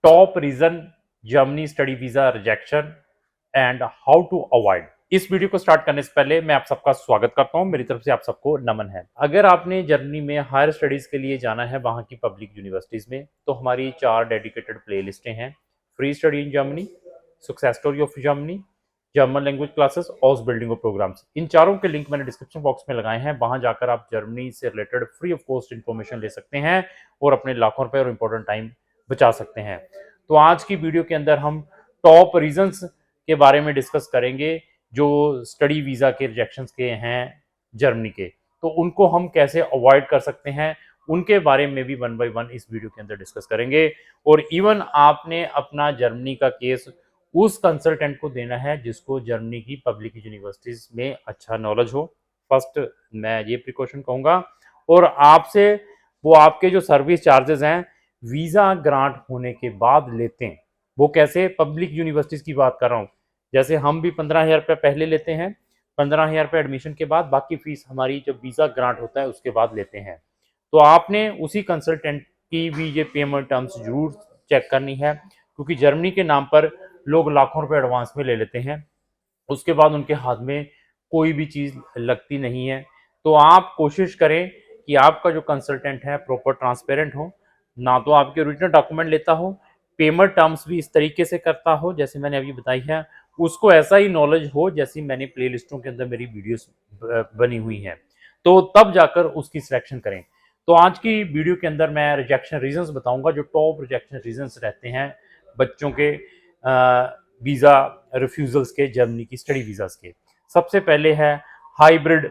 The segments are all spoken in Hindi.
Top reason Germany study visa rejection and how to avoid. इस वीडियो को स्टार्ट करने से पहले मैं आप सबका स्वागत करता हूं। मेरी तरफ से आप सबको नमन है। अगर आपने जर्मनी में हायर स्टडीज के लिए जाना है वहां की पब्लिक यूनिवर्सिटीज में, तो हमारी 4 डेडिकेटेड प्लेलिस्टें हैं। Free study in Germany, success story of Germany, German language classes, Ausbildung of programs. इन चारों के लिंक मैंने डिस्क्रिप्शन बॉक्स में लगाए हैं। वहां जाकर आप जर्मनी से related free of cost information ले सकते हैं और अपने लाखों रुपए और इंपॉर्टेंट टाइम बचा सकते हैं। तो आज की वीडियो के अंदर हम टॉप रीजंस के बारे में डिस्कस करेंगे जो स्टडी वीजा के रिजेक्शंस के हैं जर्मनी के, तो उनको हम कैसे अवॉइड कर सकते हैं उनके बारे में भी वन बाय वन इस वीडियो के अंदर डिस्कस करेंगे। और इवन आपने अपना जर्मनी का केस उस कंसल्टेंट को देना है जिसको जर्मनी की पब्लिक यूनिवर्सिटीज में अच्छा नॉलेज हो। फर्स्ट मैं ये प्रिकॉशन कहूँगा। और आपसे वो आपके जो सर्विस चार्जेस हैं वीजा ग्रांट होने के बाद लेते हैं। वो कैसे? पब्लिक यूनिवर्सिटीज की बात कर रहा हूँ। जैसे हम भी 15,000 रुपये पहले लेते हैं, 15,000 रुपये एडमिशन के बाद, बाकी फीस हमारी जब वीजा ग्रांट होता है उसके बाद लेते हैं। तो आपने उसी कंसल्टेंट की भी ये पेमेंट टर्म्स जरूर चेक करनी है, क्योंकि जर्मनी के नाम पर लोग लाखों रुपए एडवांस में ले लेते हैं, उसके बाद उनके हाथ में कोई भी चीज़ लगती नहीं है। तो आप कोशिश करें कि आपका जो कंसल्टेंट है प्रॉपर ट्रांसपेरेंट हो, ना तो आपके ओरिजिनल डॉक्यूमेंट लेता हो, पेमेंट टर्म्स भी इस तरीके से करता हो जैसे मैंने अभी बताई है, उसको ऐसा ही नॉलेज हो जैसी मैंने प्ले लिस्टों के अंदर मेरी वीडियोस बनी हुई हैं, तो तब जाकर उसकी सिलेक्शन करें। तो आज की वीडियो के अंदर मैं रिजेक्शन रीजंस बताऊंगा, जो टॉप रिजेक्शन रीजंस रहते हैं बच्चों के वीज़ा रिफ्यूजल्स के, जर्मनी की स्टडी वीज़ास के। सबसे पहले है हाइब्रिड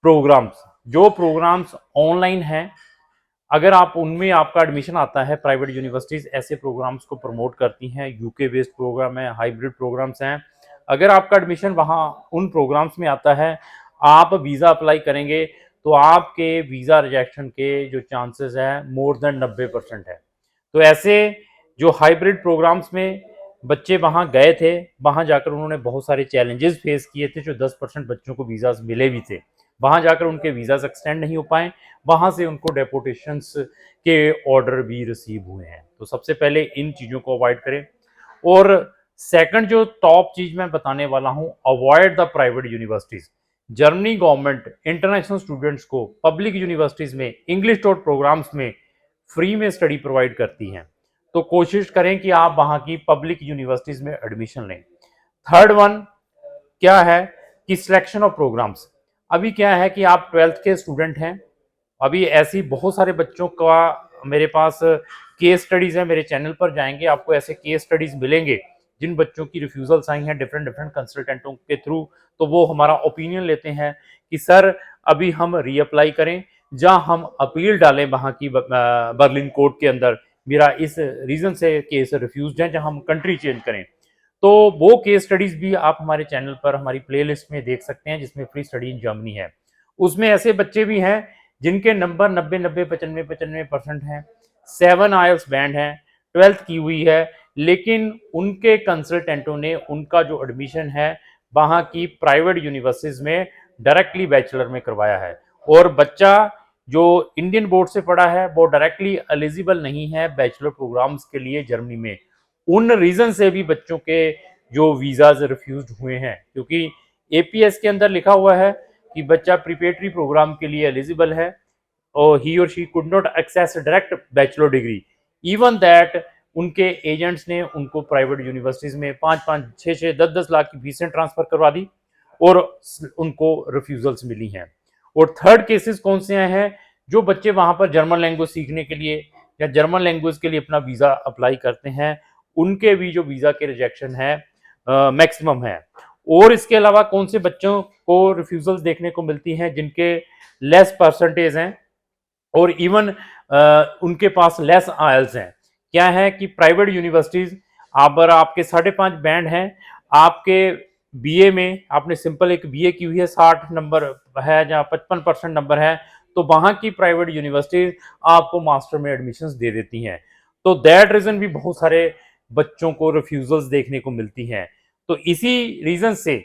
प्रोग्राम्स। जो प्रोग्राम्स ऑनलाइन हैं, अगर आप उनमें आपका एडमिशन आता है, प्राइवेट यूनिवर्सिटीज़ ऐसे प्रोग्राम्स को प्रमोट करती हैं। यूके बेस्ड प्रोग्राम है, हाइब्रिड प्रोग्राम्स हैं। अगर आपका एडमिशन वहाँ उन प्रोग्राम्स में आता है, आप वीज़ा अप्लाई करेंगे तो आपके वीज़ा रिजेक्शन के जो चांसेस हैं मोर देन 90% है। तो ऐसे जो हाइब्रिड प्रोग्राम्स में बच्चे वहाँ गए थे, वहाँ जाकर उन्होंने बहुत सारे चैलेंजेस फेस किए थे। जो 10% बच्चों को वीज़ाज मिले भी थे, वहाँ जाकर उनके वीज़ाज एक्सटेंड नहीं हो पाए, वहाँ से उनको डेपोटेशंस के ऑर्डर भी रिसीव हुए हैं। तो सबसे पहले इन चीज़ों को अवॉइड करें। और सेकंड जो टॉप चीज़ मैं बताने वाला हूँ, avoid the private universities. Germany government international students को पब्लिक यूनिवर्सिटीज़ में इंग्लिश टॉट प्रोग्राम्स में फ्री में स्टडी प्रोवाइड करती हैं। तो कोशिश करें कि आप वहाँ की पब्लिक यूनिवर्सिटीज़ में एडमिशन लें। थर्ड वन क्या है कि सिलेक्शन ऑफ प्रोग्राम्स। अभी क्या है कि आप 12th के स्टूडेंट हैं, अभी ऐसी बहुत सारे बच्चों का मेरे पास केस स्टडीज़ है। मेरे चैनल पर जाएंगे, आपको ऐसे केस स्टडीज़ मिलेंगे जिन बच्चों की रिफ्यूजल्स आई हैं डिफरेंट डिफरेंट कंसल्टेंटों के थ्रू। तो वो हमारा ओपिनियन लेते हैं कि सर अभी हम रीअप्लाई करें या हम अपील डालें वहाँ की बर्लिन कोर्ट के अंदर, मेरा इस रीज़न से केस रिफ्यूज है, जहाँ हम कंट्री चेंज करें। तो वो केस स्टडीज़ भी आप हमारे चैनल पर हमारी प्लेलिस्ट में देख सकते हैं, जिसमें फ्री स्टडी इन जर्मनी है। उसमें ऐसे बच्चे भी हैं जिनके नंबर 90-90, 95-95% हैं, 7 आईएलटीएस बैंड है, 12th की हुई है, लेकिन उनके कंसल्टेंटों ने उनका जो एडमिशन है वहाँ की प्राइवेट यूनिवर्सिटीज़ में डायरेक्टली बैचलर में करवाया है। और बच्चा जो इंडियन बोर्ड से पढ़ा है वो डायरेक्टली एलिजिबल नहीं है बैचलर प्रोग्राम्स के लिए जर्मनी में। उन रीजन से भी बच्चों के जो वीज़ाज रिफ्यूज हुए हैं, क्योंकि एपीएस के अंदर लिखा हुआ है कि बच्चा प्रिपरेटरी प्रोग्राम के लिए एलिजिबल है और ही और she could not access direct bachelor degree. Even that उनके एजेंट्स ने उनको प्राइवेट यूनिवर्सिटीज में 5-5, 6-6, 10-10 लाख की फीसें ट्रांसफर करवा दी और उनको रिफ्यूजल्स मिली हैं। और थर्ड केसेस कौन से आए हैं? जो बच्चे वहां पर जर्मन लैंग्वेज सीखने के लिए या जर्मन लैंग्वेज के लिए अपना वीज़ा अप्लाई करते हैं, उनके भी जो वीज़ा के रिजेक्शन है मैक्सिमम है। और इसके अलावा कौन से बच्चों को रिफ्यूजल्स देखने को मिलती हैं? जिनके लेस परसेंटेज हैं और इवन उनके पास लेस आयल्स हैं। क्या है कि प्राइवेट यूनिवर्सिटीज, अगर आपके 5.5 बैंड हैं, आपके बीए में आपने सिंपल एक बीए की हुई है, 60 नंबर है या 55% नंबर है, तो वहां की प्राइवेट यूनिवर्सिटीज आपको मास्टर में एडमिशंस दे देती हैं। तो दैट रीजन भी बहुत सारे बच्चों को रिफ्यूजल्स देखने को मिलती हैं। तो इसी रीजन से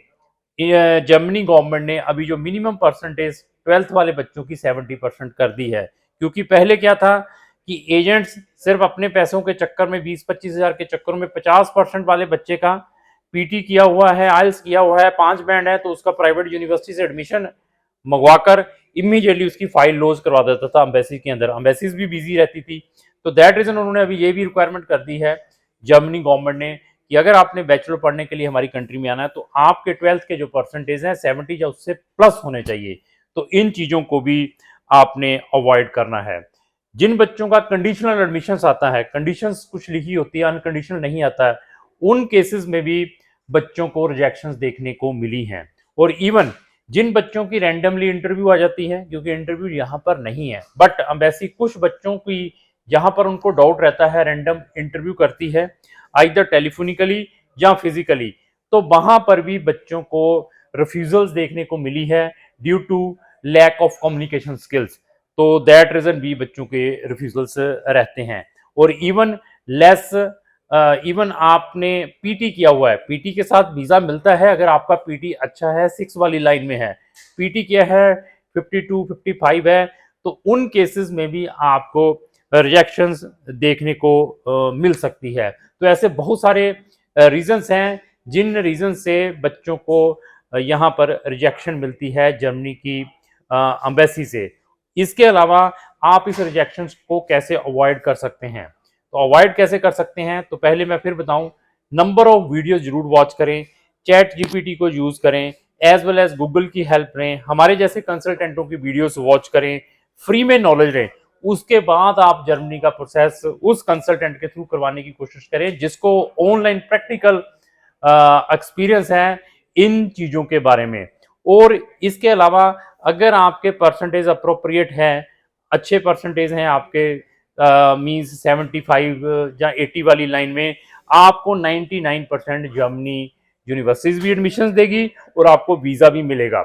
जर्मनी गवर्नमेंट ने अभी जो मिनिमम परसेंटेज 12th वाले बच्चों की 70% कर दी है। क्योंकि पहले क्या था कि एजेंट्स सिर्फ अपने पैसों के चक्कर में 20-25 हज़ार के चक्कर में 50% वाले बच्चे का पीटी किया हुआ है, आइल्स किया हुआ है, 5 बैंड है, तो उसका प्राइवेट यूनिवर्सिटी से एडमिशन मंगवाकर इमीडिएटली उसकी फाइल लॉज करवा देता था एम्बेसी के अंदर। एम्बेसीज भी बिजी रहती थी, तो दैट रीजन उन्होंने अभी ये भी रिक्वायरमेंट कर दी है जर्मनी गवर्नमेंट ने कि अगर आपने बैचलर पढ़ने के लिए हमारी कंट्री में आना है तो आपके 12th के जो परसेंटेज हैं 70 या उससे प्लस होने चाहिए। तो इन चीजों को भी आपने अवॉइड करना है। जिन बच्चों का कंडीशनल एडमिशन आता है, कंडीशंस कुछ लिखी होती है, अनकंडीशनल नहीं आता है, उन केसेस में भी बच्चों को रिजेक्शंस देखने को मिली हैं। और इवन जिन बच्चों की रैंडमली इंटरव्यू आ जाती है, क्योंकि इंटरव्यू यहाँ पर नहीं है, बट एम्बेसी कुछ बच्चों की जहां पर उनको डाउट रहता है रैंडम इंटरव्यू करती है, आइदर टेलीफोनिकली या फिजिकली, तो वहां पर भी बच्चों को रिफ्यूजल्स देखने को मिली है due to lack of communication skills. तो दैट रीजन भी बच्चों के रिफ्यूजल्स रहते हैं। और इवन लेस इवन आपने पीटी किया हुआ है, पीटी के साथ वीजा मिलता है अगर आपका पीटी अच्छा है, 6 वाली लाइन में है, पीटी किया है 52 55 है, तो उन केसेस में भी आपको रिजेक्शंस देखने को मिल सकती है। तो ऐसे बहुत सारे रीजंस हैं जिन रीजन से बच्चों को यहाँ पर रिजेक्शन मिलती है जर्मनी की एम्बेसी से। इसके अलावा आप इस रिजेक्शन को कैसे अवॉइड कर सकते हैं? तो अवॉइड कैसे कर सकते हैं, तो पहले मैं फिर बताऊं, नंबर ऑफ वीडियो जरूर वॉच करें, चैट जीपीटी को यूज करें, एज वेल एज गूगल की हेल्प लें, हमारे जैसे कंसल्टेंटों की वीडियोस वॉच करें, फ्री में नॉलेज लें। उसके बाद आप जर्मनी का प्रोसेस उस कंसल्टेंट के थ्रू करवाने की कोशिश करें जिसको ऑनलाइन प्रैक्टिकल एक्सपीरियंस है इन चीजों के बारे में। और इसके अलावा अगर आपके परसेंटेज अप्रोप्रिएट है, अच्छे परसेंटेज हैं आपके, मीन्स 75 या 80 वाली लाइन में, आपको 99% जर्मनी यूनिवर्सिटीज भी एडमिशन देगी और आपको वीजा भी मिलेगा।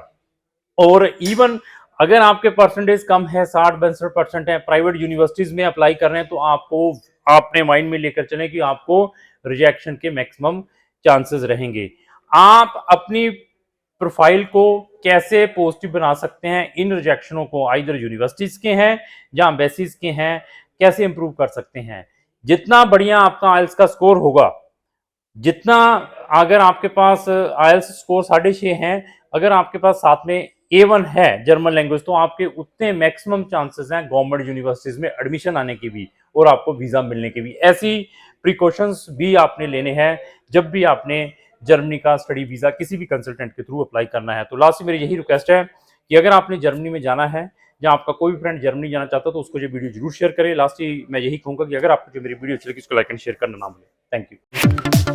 और इवन अगर आपके परसेंटेज कम है, 60-62% है, प्राइवेट यूनिवर्सिटीज में अप्लाई कर रहे हैं, तो आपको अपने माइंड में लेकर चलें कि आपको रिजेक्शन के मैक्सिमम चांसेस रहेंगे। आप अपनी प्रोफाइल को कैसे पॉजिटिव बना सकते हैं, इन रिजेक्शनों को आइदर यूनिवर्सिटीज के हैं या एम्बेसीज के हैं, कैसे इंप्रूव कर सकते हैं? जितना बढ़िया आपका आइल्स का स्कोर होगा, जितना, अगर आपके पास आइल्स स्कोर 6.5 है, अगर आपके पास साथ में A1 है जर्मन लैंग्वेज, तो आपके उतने मैक्सिमम चांसेस हैं गवर्नमेंट यूनिवर्सिटीज में एडमिशन आने की भी और आपको वीजा मिलने के भी। ऐसी प्रिकॉशंस भी आपने लेने हैं जब भी आपने जर्मनी का स्टडी वीजा किसी भी कंसल्टेंट के थ्रू अप्लाई करना है। तो लास्ट में मेरी यही रिक्वेस्ट है कि अगर आपने जर्मनी में जाना है या आपका कोई भी फ्रेंड जर्मनी जाना चाहता है तो उसको ये वीडियो जरूर शेयर करें। लास्ट ही मैं यही कहूंगा कि अगर आपको जो मेरी वीडियो अच्छी लगी उसको लाइक एंड शेयर करना ना भूलें। Thank you.